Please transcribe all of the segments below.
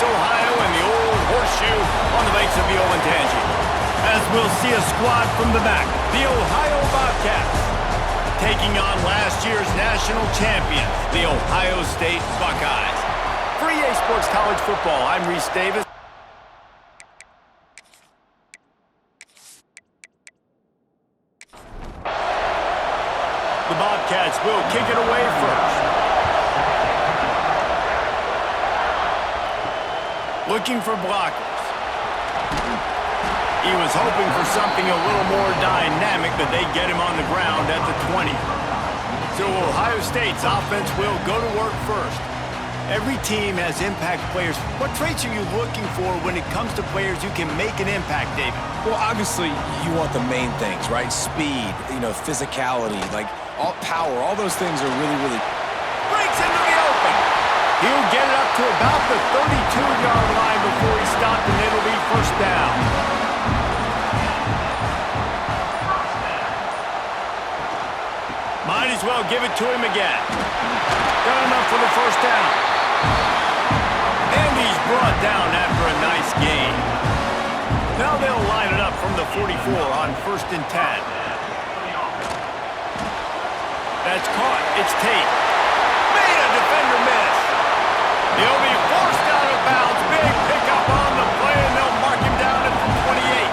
Ohio, and the old horseshoe on the banks of the Olentangy. As we'll see a squad from the back, the Ohio Bobcats, taking on last year's national champions, the Ohio State Buckeyes. For EA Sports College Football, I'm Reese Davis. The Bobcats will kick it away first. Looking for blockers. He was hoping for something a little more dynamic, but they get him on the ground at the 20. So Ohio State's offense will go to work first. Every team has impact players. What traits are you looking for when it comes to players who can make an impact, David? Well, obviously, you want the main things, right? Speed, physicality, like all power. All those things are really, really... Breaks into the open. He'll get it up to about the 32-yard line before he stopped, and it'll be first down. Might as well give it to him again. Got enough for the first down. And he's brought down after a nice gain. Now they'll line it up from the 44 on 1st and 10. That's caught. It's Tate. Made a defender miss. He'll be forced out of bounds. Big pickup on the play, and they'll mark him down at the 28.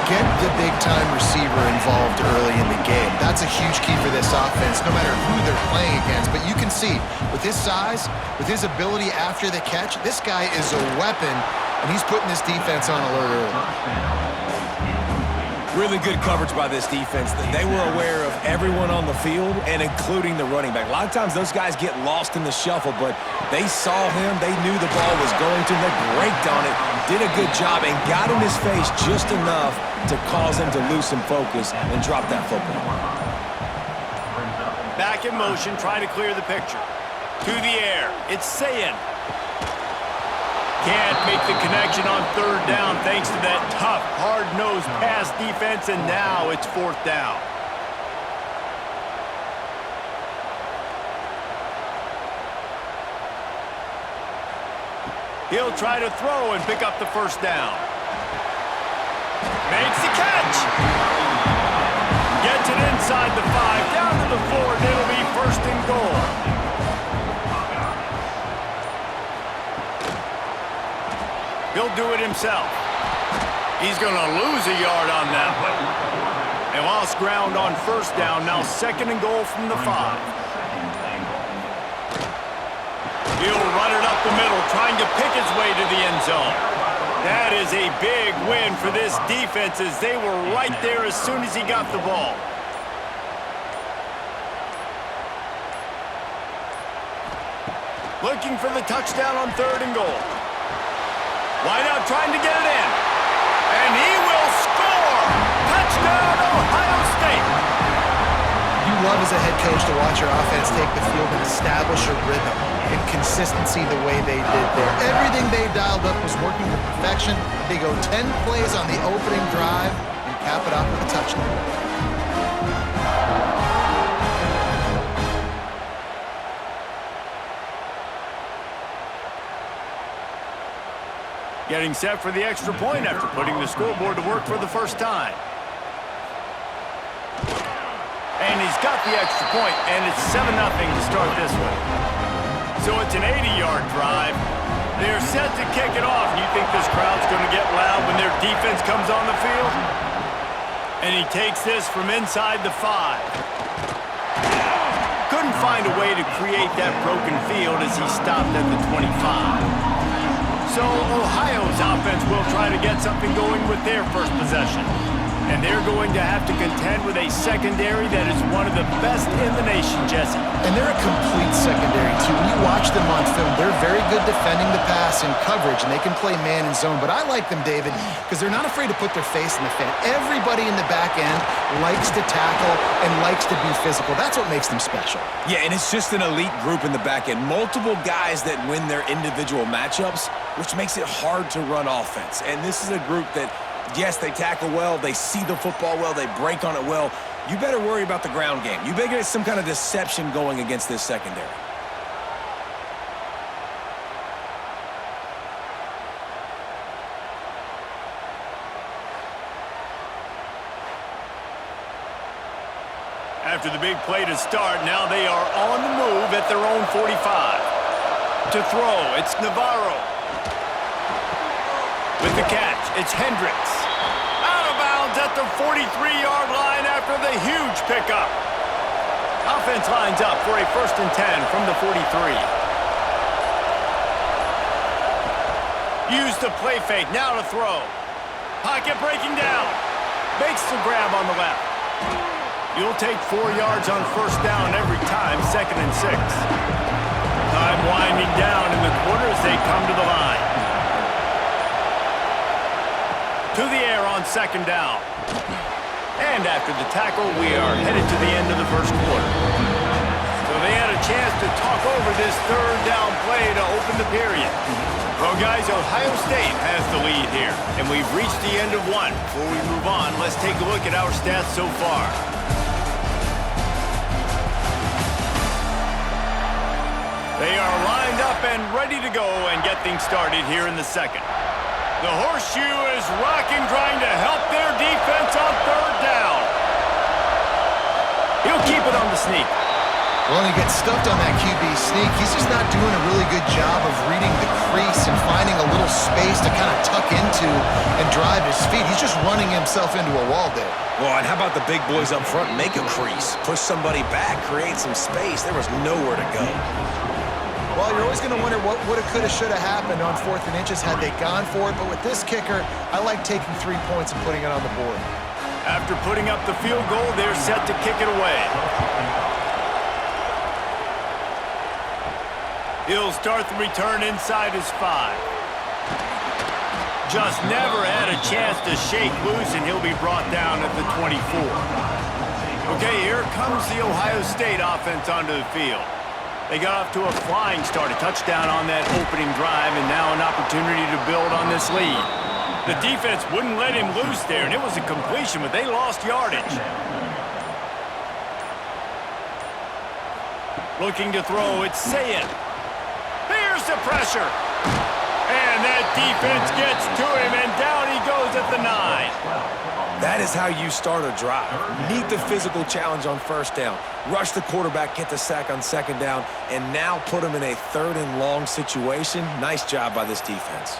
Get the big-time receiver involved early in the game. That's a huge key for this offense, no matter who they're playing against. But you can see, with his size, with his ability after the catch, this guy is a weapon, and he's putting this defense on alert early. Really good coverage by this defense. They were aware of everyone on the field, and including the running back. A lot of times those guys get lost in the shuffle, but they saw him. They knew the ball was going to. They braked on it, did a good job, and got in his face just enough to cause him to lose some focus and drop that football. Back in motion, trying to clear the picture. To the air, it's Sayin. Can't make the connection on 3rd down thanks to that tough, hard-nosed pass defense, and now it's 4th down. He'll try to throw and pick up the first down. Makes the catch. Gets it inside the 5, down to the 4, and it'll be 1st and goal. He'll do it himself. He's going to lose a yard on that one. They lost ground on 1st down, now 2nd and goal from the 5. He'll run it up the middle, trying to pick his way to the end zone. That is a big win for this defense, as they were right there as soon as he got the ball. Looking for the touchdown on 3rd and goal. Wideout trying to get it in. And he will score! Touchdown, Ohio State! You love as a head coach to watch your offense take the field and establish a rhythm and consistency the way they did there. Everything they dialed up was working to perfection. They go 10 plays on the opening drive and cap it off with a touchdown. Getting set for the extra point after putting the scoreboard to work for the first time. And he's got the extra point, and it's 7-0 to start this one. So it's an 80-yard drive. They're set to kick it off. You think this crowd's going to get loud when their defense comes on the field? And he takes this from inside the 5. Couldn't find a way to create that broken field as he stopped at the 25. So Ohio's offense will try to get something going with their first possession. And they're going to have to contend with a secondary that is one of the best in the nation, Jesse. And they're a complete secondary, too. When you watch them on film, they're very good defending the pass and coverage, and they can play man and zone. But I like them, David, because they're not afraid to put their face in the fan. Everybody in the back end likes to tackle and likes to be physical. That's what makes them special. Yeah, and it's just an elite group in the back end. Multiple guys that win their individual matchups, which makes it hard to run offense. And this is a group that, yes, they tackle well, they see the football well, they break on it well. You better worry about the ground game. You better get some kind of deception going against this secondary. after the big play to start. Now they are on the move at their own 45. To throw, it's Navarro. With the catch, it's Hendricks. Out of bounds at the 43-yard line after the huge pickup. Offense lines up for a 1st and 10 from the 43. Use the play fake, now to throw. Pocket breaking down. Makes the grab on the left. You'll take 4 yards on 1st down every time, 2nd and 6. Time winding down in the quarter as they come to the line. To the air on 2nd down. And after the tackle, we are headed to the end of the 1st quarter. So they had a chance to talk over this 3rd down play to open the period. Well, guys, Ohio State has the lead here, and we've reached the end of one. Before we move on, let's take a look at our stats so far. They are lined up and ready to go and get things started here in the 2nd. The horseshoe is rocking, trying to help their defense on 3rd down. He'll keep it on the sneak. Well, he gets stuffed on that QB sneak. He's just not doing a really good job of reading the crease and finding a little space to kind of tuck into and drive his feet. He's just running himself into a wall there. Well, and how about the big boys up front? Make a crease. Push somebody back. Create some space. There was nowhere to go. Well, you're always going to wonder what woulda, coulda, shoulda happened on 4th and inches had they gone for it. But with this kicker, I like taking 3 points and putting it on the board. After putting up the field goal, they're set to kick it away. He'll start the return inside his 5. Just never had a chance to shake loose, and he'll be brought down at the 24. Okay, here comes the Ohio State offense onto the field. They got off to a flying start, a touchdown on that opening drive, and now an opportunity to build on this lead. The defense wouldn't let him loose there, and it was a completion, but they lost yardage. Looking to throw, it's Sayin. Here's the pressure. And that defense gets to him, and down he goes at the 9. That is how you start a drive. Meet the physical challenge on 1st down. Rush the quarterback, get the sack on 2nd down, and now put him in a 3rd and long situation. Nice job by this defense.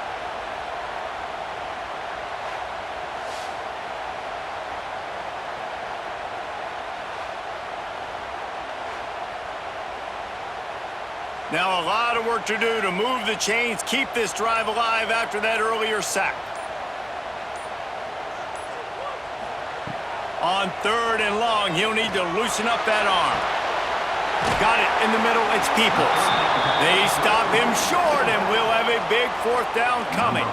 Now a lot of work to do to move the chains, keep this drive alive after that earlier sack. On 3rd and long, he'll need to loosen up that arm. Got it in the middle, it's Peoples. They stop him short, and we'll have a big 4th down coming.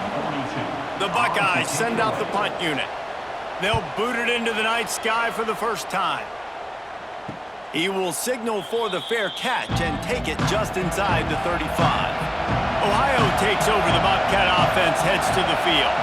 The Buckeyes send out the punt unit. They'll boot it into the night sky for the 1st time. He will signal for the fair catch and take it just inside the 35. Ohio takes over. The Bobcat offense heads to the field.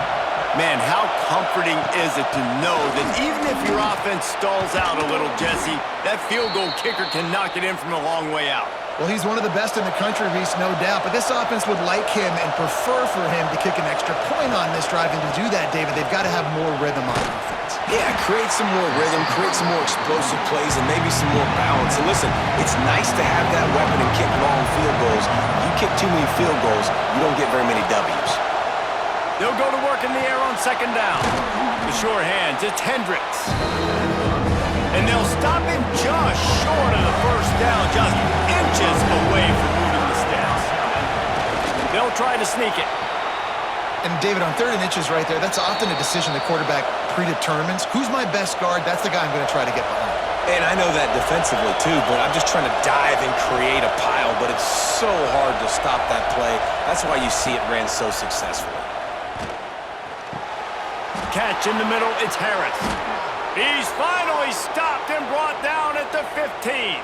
Man, how comforting is it to know that even if your offense stalls out a little, Jesse, that field goal kicker can knock it in from a long way out. Well, he's one of the best in the country, Reese, no doubt. But this offense would like him and prefer for him to kick an extra point on this drive. And to do that, David, they've got to have more rhythm on offense. Yeah, create some more rhythm, create some more explosive plays, and maybe some more balance. And listen, it's nice to have that weapon and kick long field goals. You kick too many field goals, you don't get very many W's. They'll go to work in the air on 2nd down. The sure hands, it's Hendricks. And they'll stop him just short of the 1st down, just inches away from moving the stats. They'll try to sneak it. And David, on 3rd and inches right there, that's often a decision the quarterback predetermines. Who's my best guard? That's the guy I'm going to try to get behind. And I know that defensively too, but I'm just trying to dive and create a pile, but it's so hard to stop that play. That's why you see it ran so successfully. Catch in the middle, it's Harris. He's finally stopped and brought down at the 15.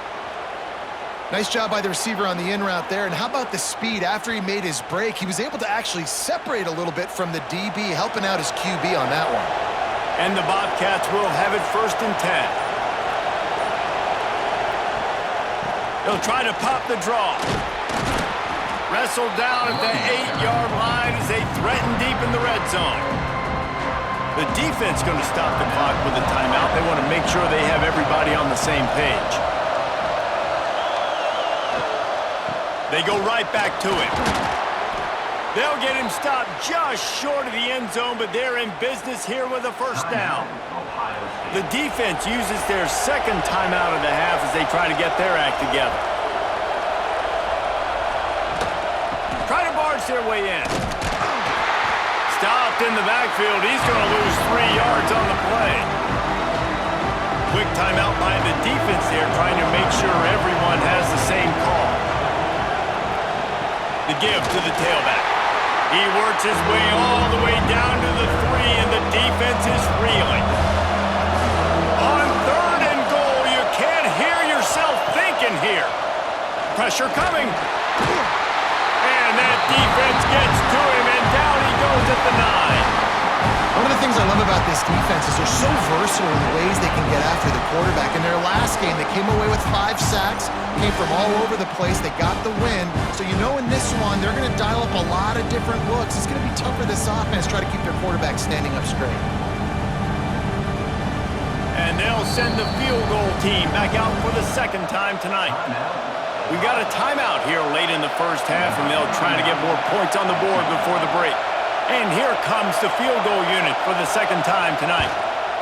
Nice job by the receiver on the in route there. And how about the speed after he made his break? He was able to actually separate a little bit from the DB, helping out his QB on that one. And the Bobcats will have it 1st and 10. They'll try to pop the draw. Wrestled down at the 8-yard line as they threaten deep in the red zone. The defense going to stop the clock with a timeout. They want to make sure they have everybody on the same page. They go right back to it. They'll get him stopped just short of the end zone, but they're in business here with a first down. The defense uses their second timeout of the half as they try to get their act together. Try to barge their way in. Stopped in the backfield. He's going to lose 3 yards on the play. Quick timeout by the defense there, trying to make sure everyone has the same call. The give to the tailback. He works his way all the way down to the 3, and the defense is reeling. On 3rd and goal, you can't hear yourself thinking here. Pressure coming. And that defense gets to him, and down he goes at the 9. One of the things I love about this defense is they're so versatile in the ways they can get after the quarterback. In their last game, they came away with 5 sacks, came from all over the place. They got the win. So you know in this one, they're going to dial up a lot of different looks. It's going to be tough for this offense to try to keep their quarterback standing up straight. And they'll send the field goal team back out for the second time tonight. We've got a timeout here late in the first half, and they'll try to get more points on the board before the break. And here comes the field goal unit for the second time tonight.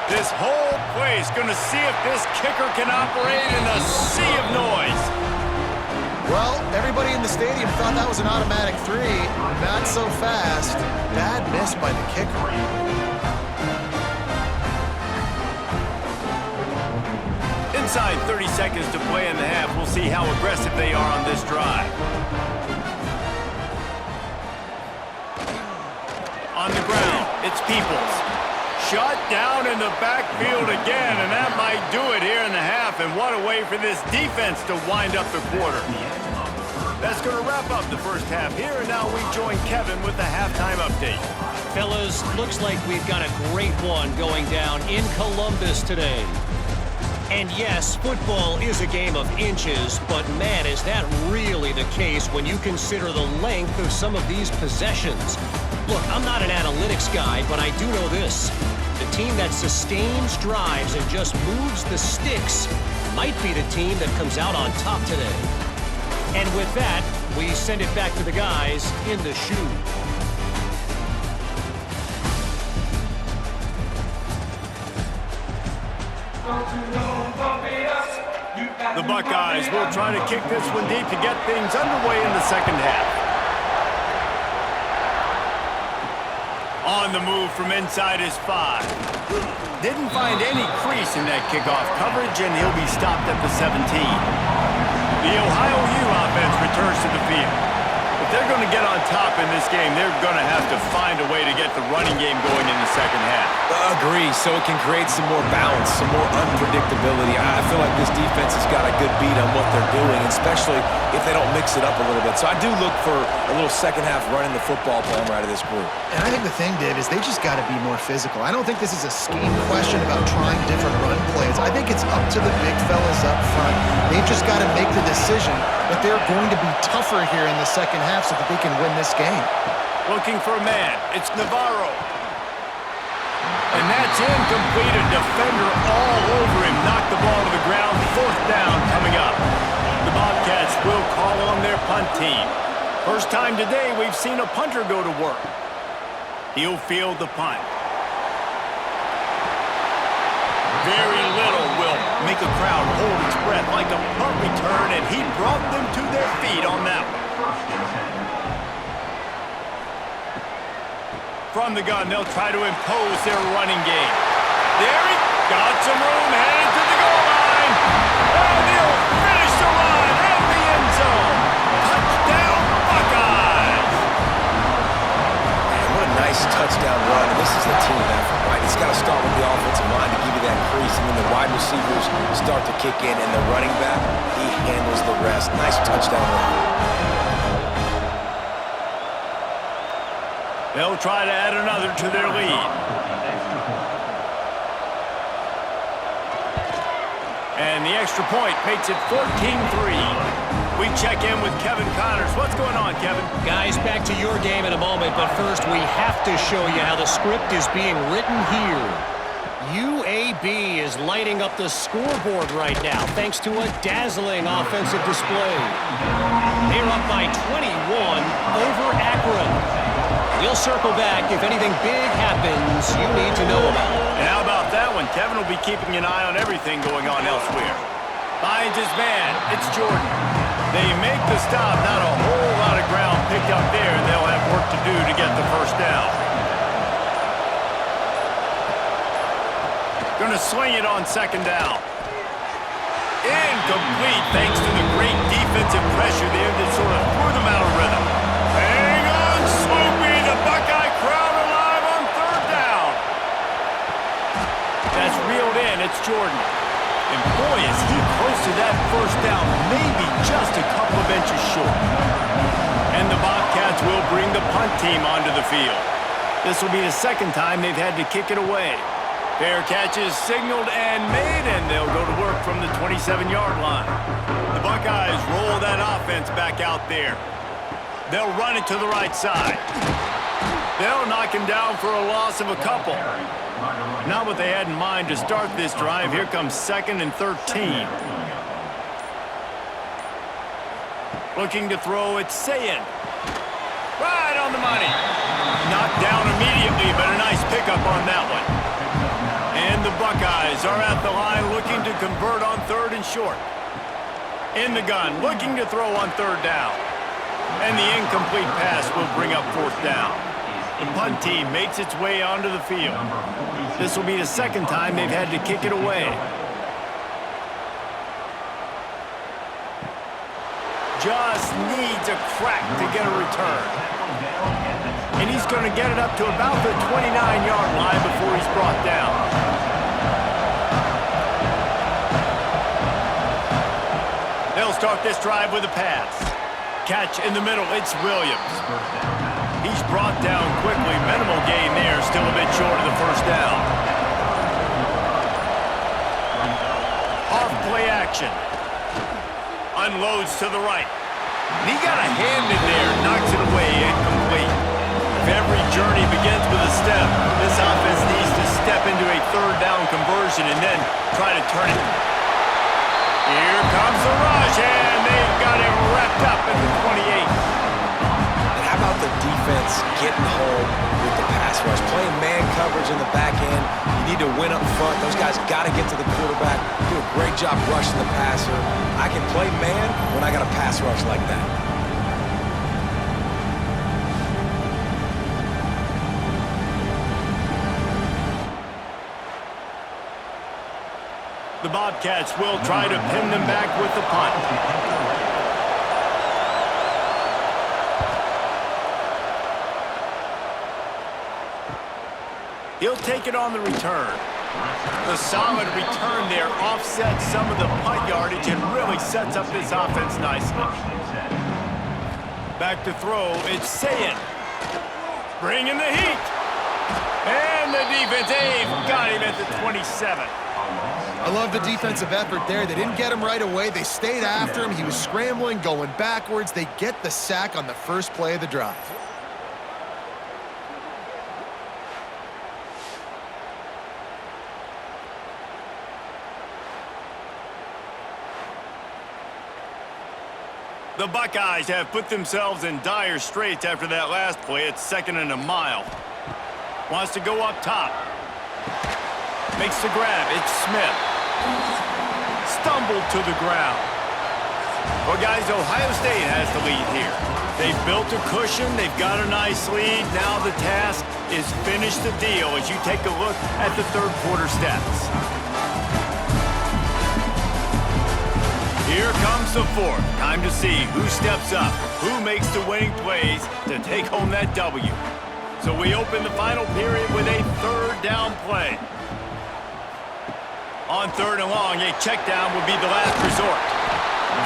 This whole place going to see if this kicker can operate in a sea of noise. Well, everybody in the stadium thought that was an automatic 3. Not so fast. Bad miss by the kicker. Inside 30 seconds to play in the half. We'll see how aggressive they are on this drive. On the ground, it's Peoples. Shut down in the backfield again, and that might do it here in the half. And what a way for this defense to wind up the quarter. That's going to wrap up the first half here, and now we join Kevin with the halftime update. Fellas, looks like we've got a great one going down in Columbus today. And yes, football is a game of inches, but man, is that really the case when you consider the length of some of these possessions. Look, I'm not an analytics guy, but I do know this. The team that sustains drives and just moves the sticks might be the team that comes out on top today. And with that, we send it back to the guys in the shoe. The Buckeyes will try to kick this one deep to get things underway in the second half. On the move from inside his 5. Didn't find any crease in that kickoff coverage, and he'll be stopped at the 17. The Ohio U offense returns to the field. If they're going to get on top in this game, they're going to have to find a way to get the running game going in the second half. Agree, so it can create some more balance, some more unpredictability. I feel like this defense has got a good beat on what they're doing, especially if they don't mix it up a little bit. So I do look for a little second half running the football play out of this group. And I think the thing, Dave, is they just got to be more physical. I don't think this is a scheme question about trying different run plays. I think it's up to the big fellas up front. They've just got to make the decision that they're going to be tougher here in the second half so that they can win this game. Looking for a man. It's Navarro. And that's incomplete. A defender all over him. Knocked the ball to the ground. Fourth down coming up. The Bobcats will call on their punt team. First time today we've seen a punter go to work. He'll field the punt. Very little will make a crowd hold its breath like a punt return, and he brought them to their feet on that one. From the gun, they'll try to impose their running game. There he got some room, headed to the goal line. And he'll finish the run in the end zone. Touchdown, Buckeyes! Man, what a nice touchdown run. And this is a team effort, right? It's got to start with the offensive line to give you that crease, and then the wide receivers start to kick in, and the running back, he handles the rest. Nice touchdown run. They'll try to add another to their lead. And the extra point makes it 14-3. We check in with Kevin Connors. What's going on, Kevin? Guys, back to your game in a moment, but first we have to show you how the script is being written here. UAB is lighting up the scoreboard right now thanks to a dazzling offensive display. They're up by 21 over Akron. We'll circle back if anything big happens you need to know about. And how about that one? Kevin will be keeping an eye on everything going on elsewhere. Finds his man. It's Jordan. They make the stop. Not a whole lot of ground picked up there, and they'll have work to do to get the first down. Going to swing it on second down. Incomplete thanks to the great defensive pressure there that sort of threw them out of rhythm. Hang on, Swoopy. The Buckeye crowd alive on third down. That's reeled in. It's Jordan. And boy, is he close to that first down, maybe just a couple of inches short. And the Bobcats will bring the punt team onto the field. This will be the second time they've had to kick it away. Fair catch is signaled and made, and they'll go to work from the 27-yard line. The Buckeyes roll that offense back out there. They'll run it to the right side. They'll knock him down for a loss of a couple. Not what they had in mind to start this drive. Here comes 2nd and 13. Looking to throw, it's Sayin. Right on the money. Knocked down immediately, but a nice pickup on that one. And the Buckeyes are at the line looking to convert on 3rd and short. In the gun, looking to throw on 3rd down. And the incomplete pass will bring up 4th down. The punt team makes its way onto the field. This will be the second time they've had to kick it away. Just needs a crack to get a return. And he's going to get it up to about the 29-yard line before he's brought down. They'll start this drive with a pass. Catch in the middle, it's Williams. He's brought down quickly. Minimal gain there, still a bit short of the first down. Off play action. Unloads to the right. And he got a hand in there, knocks it away, incomplete. If every journey begins with a step, this offense needs to step into a 3rd down conversion and then try to turn it. Here comes the rush, and they've got him wrapped up at the 28. How about the defense getting home with the pass rush? Playing man coverage in the back end. You need to win up front. Those guys got to get to the quarterback. Do a great job rushing the passer. I can play man when I got a pass rush like that. The Bobcats will try to pin them back with the punt. He'll take it on the return. The solid return there offsets some of the punt yardage and really sets up this offense nicely. Back to throw, it's Sayin. Bringing the heat. And the defense, they've got him at the 27. I love the defensive effort there. They didn't get him right away. They stayed after him. He was scrambling, going backwards. They get the sack on the first play of the drive. The Buckeyes have put themselves in dire straits after that last play. It's 2nd and a mile. Wants to go up top. Makes the grab. It's Smith. Stumbled to the ground. Well, guys, Ohio State has the lead here. They've built a cushion. They've got a nice lead. Now the task is finish the deal as you take a look at the 3rd quarter stats. Here comes the 4th. Time to see who steps up, who makes the winning plays to take home that W. So we open the final period with a 3rd down play. On 3rd and long, a check down would be the last resort.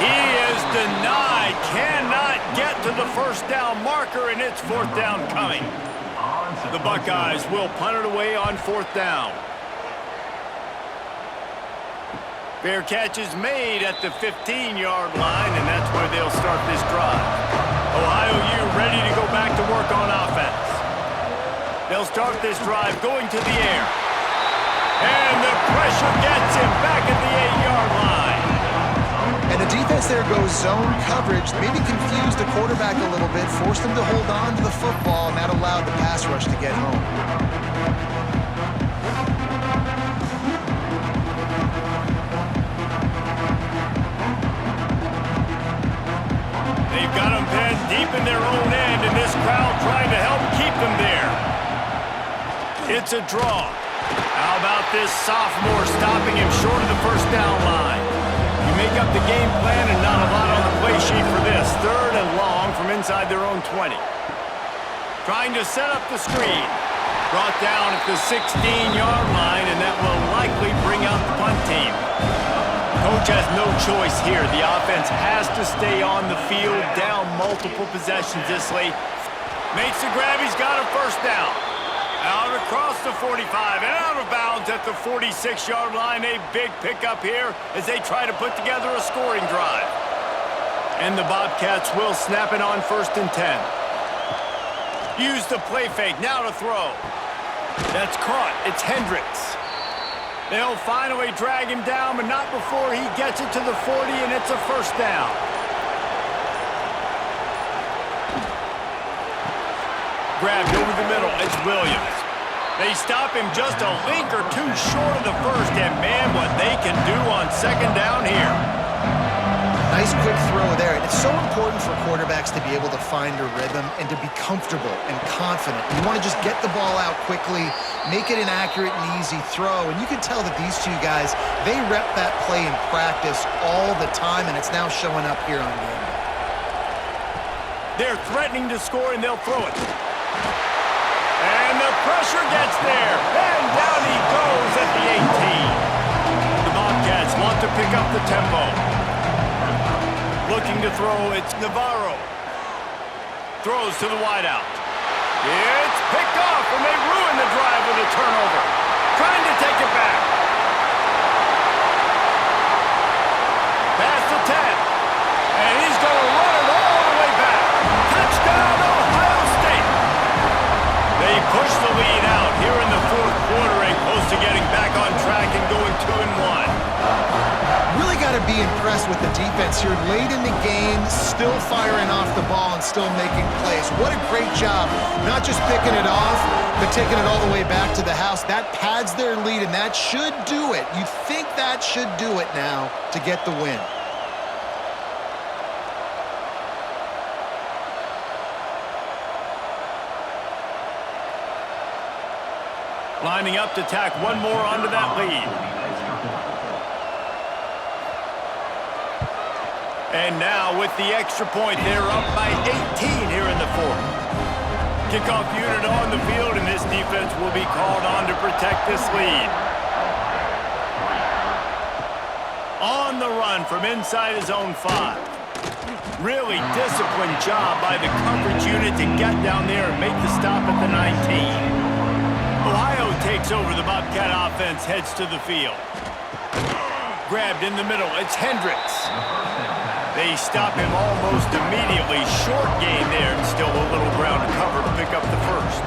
He is denied, cannot get to the first down marker, and it's 4th down coming. The Buckeyes will punt it away on 4th down. Fair catch is made at the 15-yard line, and that's where they'll start this drive. Ohio U ready to go back to work on offense. They'll start this drive going to the air. And the pressure gets him back at the 8-yard line. And the defense there goes zone coverage, maybe confused the quarterback a little bit, forced him to hold on to the football, and that allowed the pass rush to get home. They've got them pinned deep in their own end, and this crowd trying to help keep them there. It's a draw. How about this sophomore stopping him short of the first down line? You make up the game plan and not a lot on the play sheet for this. 3rd and long from inside their own 20. Trying to set up the screen. Brought down at the 16-yard line, and that will likely bring out the punt team. Coach has no choice here. The offense has to stay on the field, down multiple possessions this late. Makes the grab. He's got a first down. Out across the 45 and out of bounds at the 46-yard line. A big pickup here as they try to put together a scoring drive. And the Bobcats will snap it on 1st and 10. Use the play fake. Now to throw. That's caught. It's Hendricks. They'll finally drag him down, but not before he gets it to the 40, and it's a first down. Grabbed over the middle. It's Williams. They stop him just a link or two short of the first, and man, what they can do on 2nd down here. Nice quick throw there. And it's so important for quarterbacks to be able to find a rhythm and to be comfortable and confident. You want to just get the ball out quickly, make it an accurate and easy throw. And you can tell that these two guys, they rep that play in practice all the time, and it's now showing up here on game day. They're threatening to score, and they'll throw it. And the pressure gets there. And down he goes at the 18. The Bobcats want to pick up the tempo. Looking to throw, it's Navarro. Throws to the wideout. It's picked off, and they ruin the drive with a turnover. Trying to take it back. Past the 10. And he's going to run it all the way back. Touchdown, Ohio State. They push the lead out here in the 4th quarter and close to getting back on track and going 2-1. Really got to be impressed with the defense here. Late in the game, still firing off the ball and still making plays. What a great job. Not just picking it off, but taking it all the way back to the house. That pads their lead, and that should do it. You think that should do it now to get the win. Lining up to tack one more onto that lead. And now with the extra point, they're up by 18 here in the 4th. Kickoff unit on the field, and this defense will be called on to protect this lead. On the run from inside his own 5. Really disciplined job by the coverage unit to get down there and make the stop at the 19. Ohio takes over. The Bobcat offense heads to the field. Grabbed in the middle. It's Hendricks. They stop him almost immediately. Short gain there, and still a little ground to cover to pick up the first.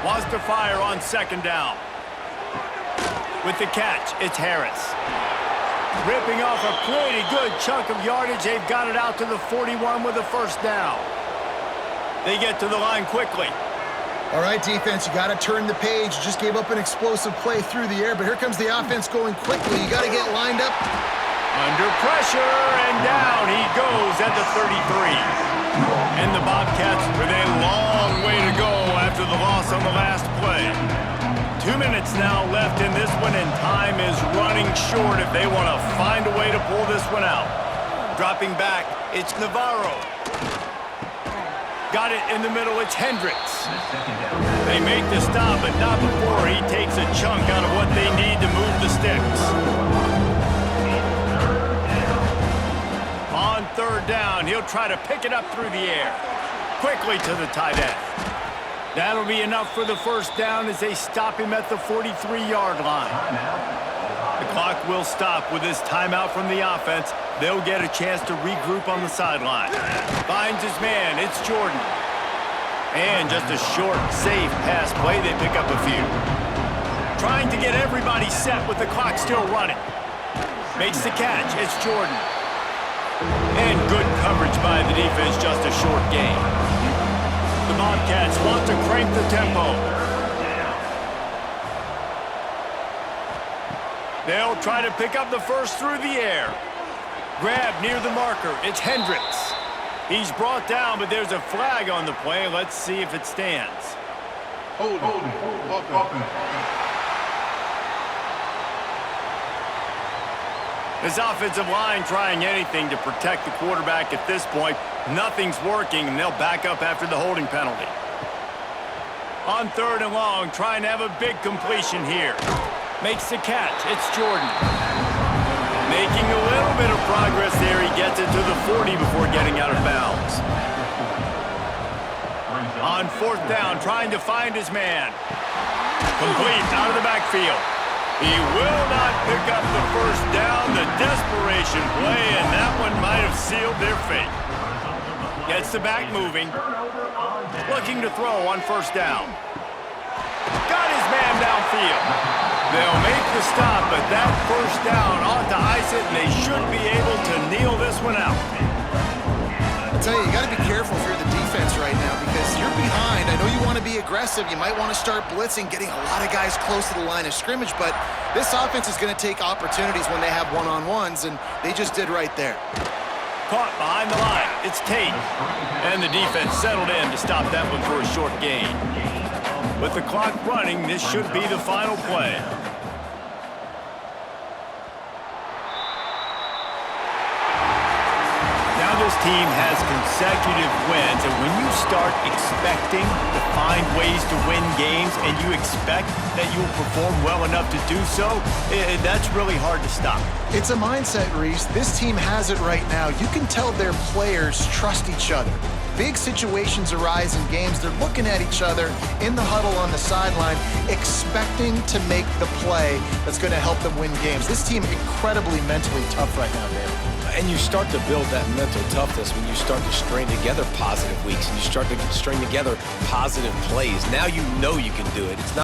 Wants to fire on 2nd down. With the catch, it's Harris. Ripping off a pretty good chunk of yardage. They've got it out to the 41 with a first down. They get to the line quickly. All right, defense, you got to turn the page. You just gave up an explosive play through the air, but here comes the offense going quickly. You got to get lined up. Under pressure, and down he goes at the 33. And the Bobcats with a long way to go after the loss on the last play. 2 minutes now left in this one, and time is running short if they want to find a way to pull this one out. Dropping back, it's Navarro. Got it in the middle, it's Hendricks. They make the stop, but not before he takes a chunk out of what they need to move the sticks. On 3rd down, he'll try to pick it up through the air. Quickly to the tight end. That'll be enough for the first down as they stop him at the 43-yard line. The clock will stop with this timeout from the offense. They'll get a chance to regroup on the sideline. Finds his man. It's Jordan. And just a short, safe pass play. They pick up a few. Trying to get everybody set with the clock still running. Makes the catch. It's Jordan. And good coverage by the defense. Just a short gain. The Bobcats want to crank the tempo. They'll try to pick up the first through the air. Grab near the marker. It's Hendricks. He's brought down, but there's a flag on the play. Let's see if it stands. Hold it. This offensive line trying anything to protect the quarterback at this point. Nothing's working, and they'll back up after the holding penalty. On 3rd and long, trying to have a big completion here. Makes the catch. It's Jordan. Making a little bit of progress there. He gets it to the 40 before getting out of bounds. On 4th down, trying to find his man. Complete out of the backfield. He will not pick up the first down. The desperation play, and that one might have sealed their fate. Gets the back moving. Looking to throw on 1st down. Got his man downfield. They'll make the stop, but that 1st down ought to ice it, and they should be able to kneel this one out. I tell you got to be careful if you're the defense right now because you're behind. I know you want to be aggressive. You might want to start blitzing, getting a lot of guys close to the line of scrimmage, but this offense is going to take opportunities when they have one-on-ones, and they just did right there. Caught behind the line. It's Tate. And the defense settled in to stop that one for a short gain. With the clock running, this should be the final play. Now this team has consecutive wins, and when you start expecting to find ways to win games and you expect that you'll perform well enough to do so, that's really hard to stop. It's a mindset, Reese. This team has it right now. You can tell their players trust each other. Big situations arise in games. They're looking at each other in the huddle on the sideline, expecting to make the play that's going to help them win games. This team incredibly mentally tough right now, David. And you start to build that mental toughness when you start to string together positive weeks and you string together positive plays. Now you know you can do it. It's not